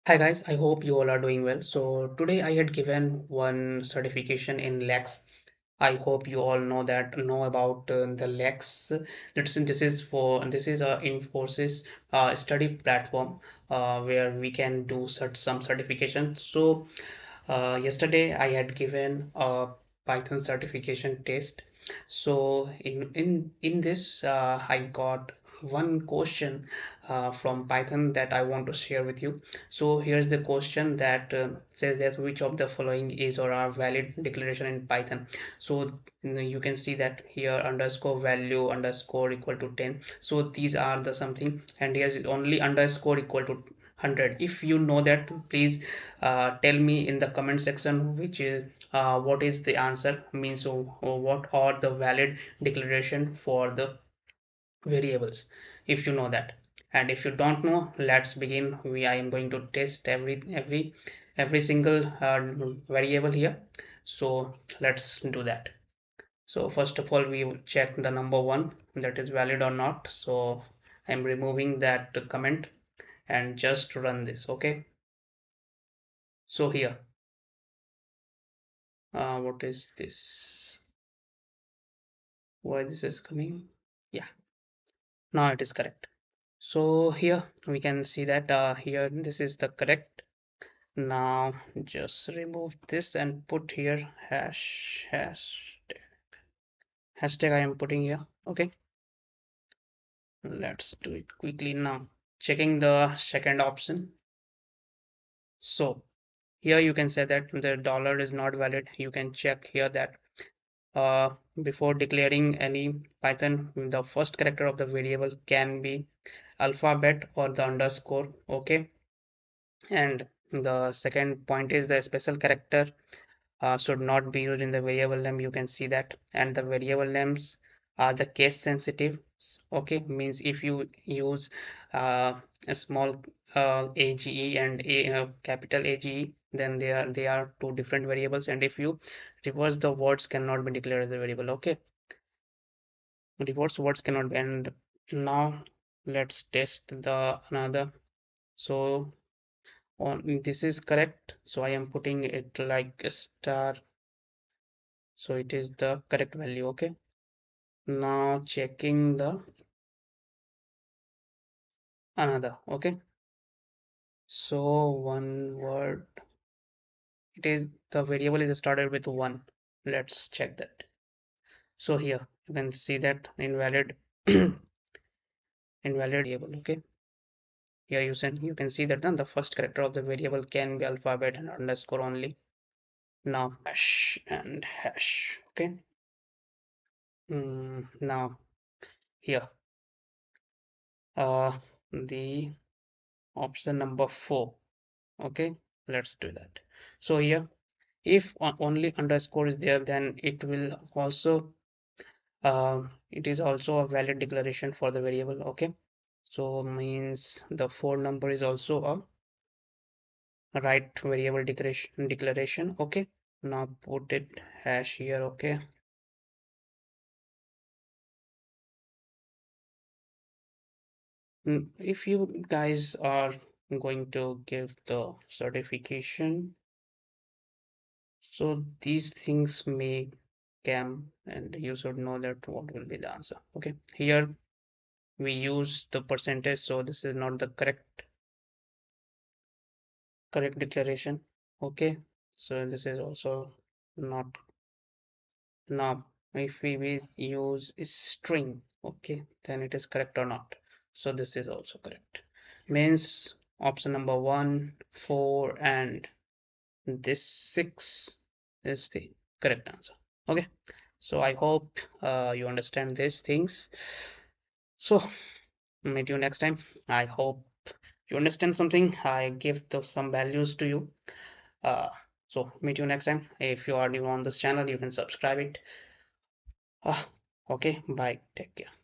Hi guys, I hope you all are doing well. So today I had given one certification in Lex. I hope you all know about the Lex. This is a Infosys study platform where we can do some certification. So yesterday I had given a Python certification test. So in this I got one question from Python that I want to share with you. So here's the question that says that which of the following is or are valid declaration in Python. So you can see that here underscore value underscore equal to 10. So these are the something, and here's only underscore equal to 100. If you know that, please tell me in the comment section which is what is the answer means, or what are the valid declaration for the variables, if you know that. And if you don't know, let's begin. I am going to test every single variable here. So let's do that. So first of all, we will check the number one, that is valid or not. So I'm removing that comment and just run this. Okay, so here what is this, why this is coming? Yeah, now it is correct. So here we can see that here this is the correct. Now just remove this and put here hashtag I am putting here. Okay, let's do it quickly now. Checking the second option. So here you can say that the dollar is not valid. You can check here that uh, before declaring any Python, the first character of the variable can be alphabet or the underscore. Okay, and the second point is the special character should not be used in the variable name. You can see that, and the variable names are the case sensitive. Okay, means if you use a small age and a capital age, then they are two different variables, and if you reverse, the words cannot be declared as a variable. Okay, reverse words cannot be. And now let's test the another. So on this is correct, so I am putting it like a star, so it is the correct value. Okay, now checking the another. Okay, so one word, it is the variable is started with one. Let's check that. So here you can see that invalid invalid variable. Okay, here you can see that then the first character of the variable can be alphabet and underscore only. Now hash and hash. Okay, now here uh the option number 4. Okay, let's do that. So here, if only underscore is there, then it is also a valid declaration for the variable. Okay, so means the 4 number is also a right variable declaration. Okay, now put it hash here. Okay, if you guys are going to give the certification, so these things may come and you should know that what will be the answer. Okay, here we use the percentage, so this is not the correct declaration. Okay, so this is also not. Now if we use string, okay, then it is correct or not. So this is also correct, means option number 1, 4 and this 6 is the correct answer. Okay, so I hope you understand these things. So meet you next time. I hope you understand something. I give some values to you. uh, so meet you next time. If you are new on this channel, you can subscribe it. Okay, bye, take care.